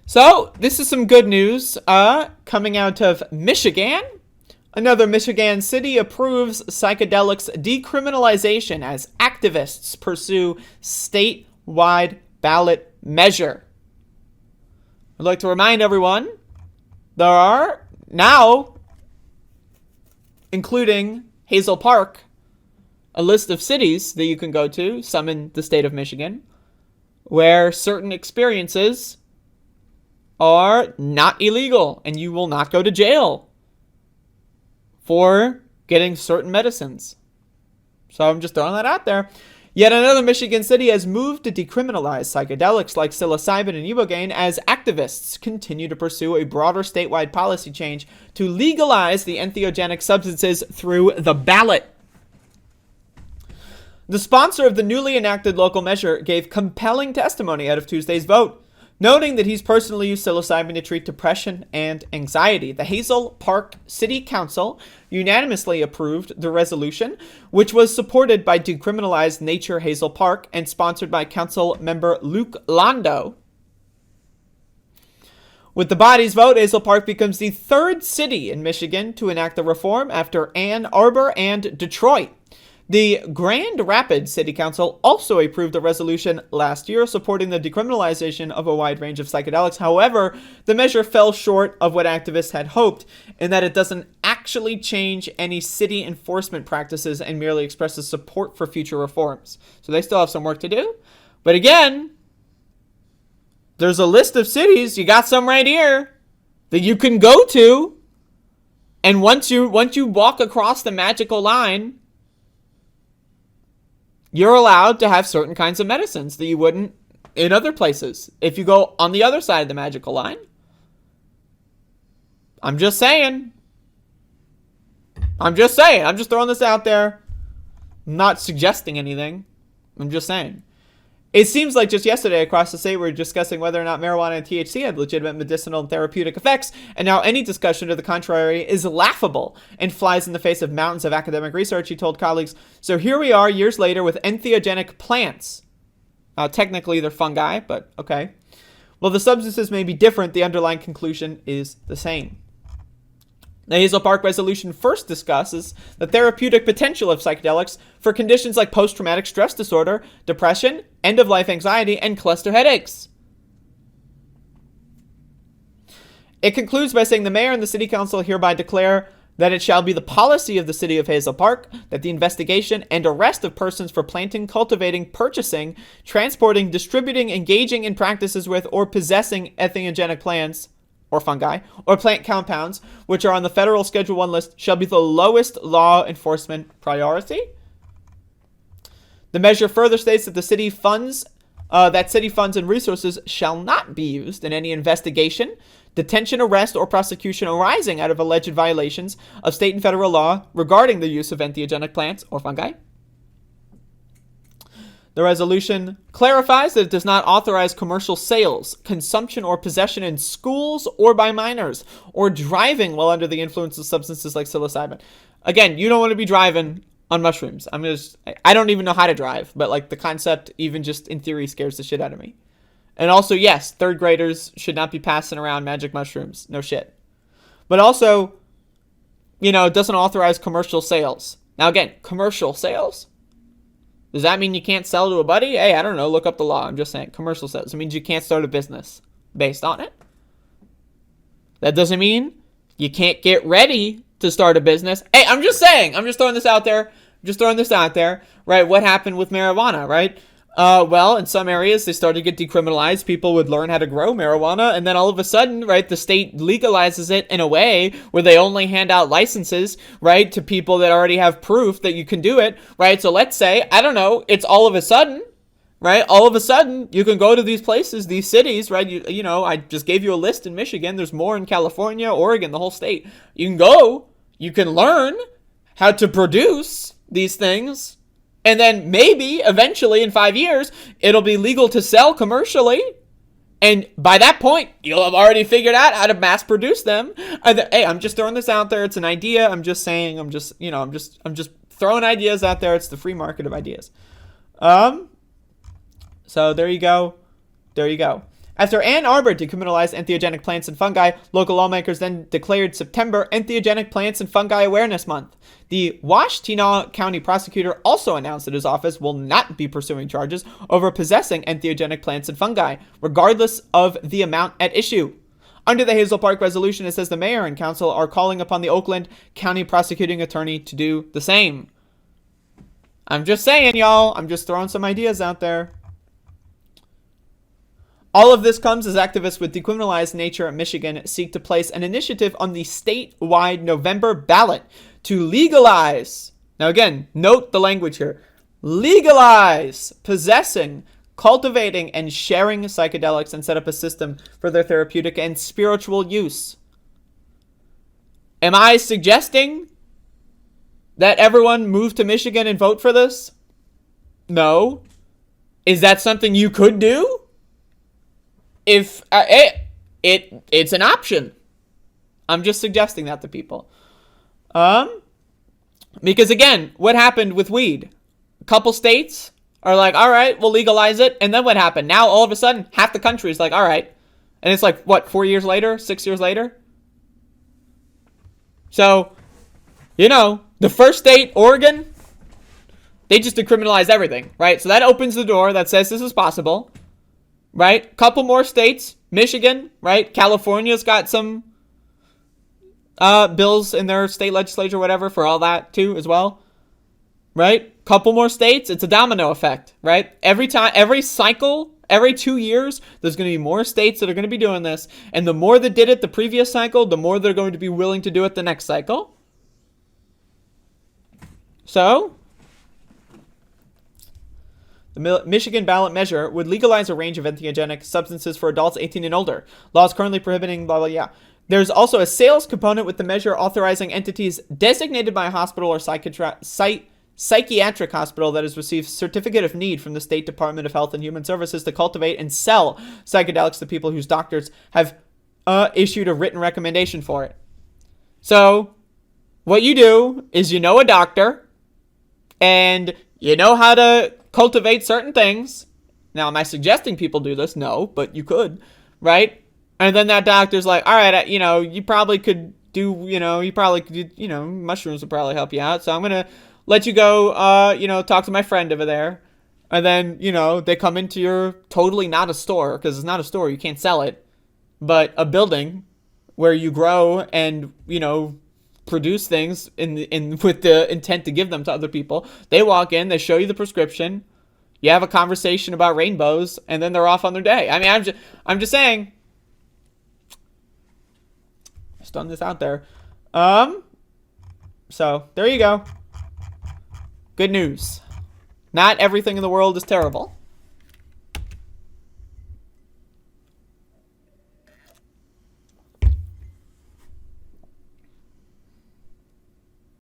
So this is some good news coming out of Michigan. Another Michigan city approves psychedelics decriminalization as activists pursue statewide ballot measure. I'd like to remind everyone there are now, including Hazel Park, a list of cities that you can go to, some in the state of Michigan, where certain experiences are not illegal and you will not go to jail for getting certain medicines. So I'm just throwing that out there. Yet another Michigan city has moved to decriminalize psychedelics like psilocybin and ibogaine as activists continue to pursue a broader statewide policy change to legalize the entheogenic substances through the ballot. The sponsor of the newly enacted local measure gave compelling testimony out of Tuesday's vote, noting that he's personally used psilocybin to treat depression and anxiety. The Hazel Park City Council unanimously approved the resolution, which was supported by Decriminalized Nature Hazel Park and sponsored by Council member Luke Londo. With the body's vote, Hazel Park becomes the third city in Michigan to enact the reform after Ann Arbor and Detroit. The Grand Rapids City Council also approved a resolution last year supporting the decriminalization of a wide range of psychedelics. However, the measure fell short of what activists had hoped in that it doesn't actually change any city enforcement practices and merely expresses support for future reforms. So they still have some work to do. But again, there's a list of cities, you got some right here, that you can go to. And once you walk across the magical line, you're allowed to have certain kinds of medicines that you wouldn't in other places if you go on the other side of the magical line. I'm just saying. I'm just throwing this out there. I'm not suggesting anything. I'm just saying. It seems like just yesterday across the state we were discussing whether or not marijuana and THC had legitimate medicinal and therapeutic effects, and now any discussion to the contrary is laughable and flies in the face of mountains of academic research, he told colleagues. So here we are years later with entheogenic plants. Technically they're fungi, but okay. While the substances may be different, the underlying conclusion is the same. The Hazel Park resolution first discusses the therapeutic potential of psychedelics for conditions like post-traumatic stress disorder, depression, end-of-life anxiety, and cluster headaches. It concludes by saying the mayor and the city council hereby declare that it shall be the policy of the city of Hazel Park that the investigation and arrest of persons for planting, cultivating, purchasing, transporting, distributing, engaging in practices with, or possessing entheogenic plants or fungi, or plant compounds, which are on the federal Schedule 1 list, shall be the lowest law enforcement priority. The measure further states that city funds and resources shall not be used in any investigation, detention, arrest, or prosecution arising out of alleged violations of state and federal law regarding the use of entheogenic plants or fungi. The resolution clarifies that it does not authorize commercial sales, consumption, or possession in schools or by minors, or driving while under the influence of substances like psilocybin. Again, you don't want to be driving on mushrooms. I don't even know how to drive, but like the concept, even just in theory, scares the shit out of me. And also, yes, third graders should not be passing around magic mushrooms. No shit. But also, it doesn't authorize commercial sales. Now again, commercial sales? Does that mean you can't sell to a buddy? Hey, I don't know. Look up the law. I'm just saying. Commercial sales. It means you can't start a business based on it. That doesn't mean you can't get ready to start a business. Hey, I'm just saying. I'm just throwing this out there. Right? What happened with marijuana, right? Well, in some areas, they started to get decriminalized. People would learn how to grow marijuana. And then all of a sudden, right, the state legalizes it in a way where they only hand out licenses, right, to people that already have proof that you can do it, right? So let's say, I don't know, it's all of a sudden, right? All of a sudden, you can go to these places, these cities, right? I just gave you a list in Michigan. There's more in California, Oregon, the whole state. You can go, you can learn how to produce these things. And then maybe, eventually, in 5 years, it'll be legal to sell commercially. And by that point, you'll have already figured out how to mass produce them. Hey, I'm just throwing this out there. It's an idea. I'm just saying, I'm just throwing ideas out there. It's the free market of ideas. So there you go. After Ann Arbor decriminalized entheogenic plants and fungi, local lawmakers then declared September Entheogenic Plants and Fungi Awareness Month. The Washtenaw County prosecutor also announced that his office will not be pursuing charges over possessing entheogenic plants and fungi, regardless of the amount at issue. Under the Hazel Park resolution, it says the mayor and council are calling upon the Oakland County prosecuting attorney to do the same. I'm just saying, y'all. I'm just throwing some ideas out there. All of this comes as activists with Decriminalized Nature Michigan seek to place an initiative on the statewide November ballot to legalize, now again, note the language here, legalize possessing, cultivating, and sharing psychedelics and set up a system for their therapeutic and spiritual use. Am I suggesting that everyone move to Michigan and vote for this? No. Is that something you could do? If it's an option. I'm just suggesting that to people. Because again, what happened with weed? A couple states are like, all right, we'll legalize it. And then what happened? Now all of a sudden, half the country is like, all right. And it's like, what, 4 years later? 6 years later? So, you know, the first state, Oregon, they just decriminalized everything, right? So that opens the door that says this is possible. Right? Couple more states. Michigan, right? California's got some bills in their state legislature, whatever, for all that too as well. Right? Couple more states. It's a domino effect, right? Every time, every cycle, every 2 years, there's going to be more states that are going to be doing this. And the more that did it the previous cycle, the more they're going to be willing to do it the next cycle. So, the Michigan ballot measure would legalize a range of entheogenic substances for adults 18 and older. Laws currently prohibiting blah, blah, yeah. There's also a sales component with the measure authorizing entities designated by a hospital or psychiatric hospital that has received certificate of need from the State Department of Health and Human Services to cultivate and sell psychedelics to people whose doctors have issued a written recommendation for it. So, what you do is you know a doctor and you know how to cultivate certain things. Now, am I suggesting people do this? No, but you could, right? And then that doctor's like, all right, you probably could do, mushrooms would probably help you out. So I'm going to let you go, talk to my friend over there. And then, they come into your totally not a store, because it's not a store, you can't sell it, but a building where you grow and, produce things with the intent to give them to other people. They walk in, they show you the prescription, you have a conversation about rainbows, and then they're off on their day. I mean, I'm just saying. Just throwing this out there. So there you go. Good news. Not everything in the world is terrible.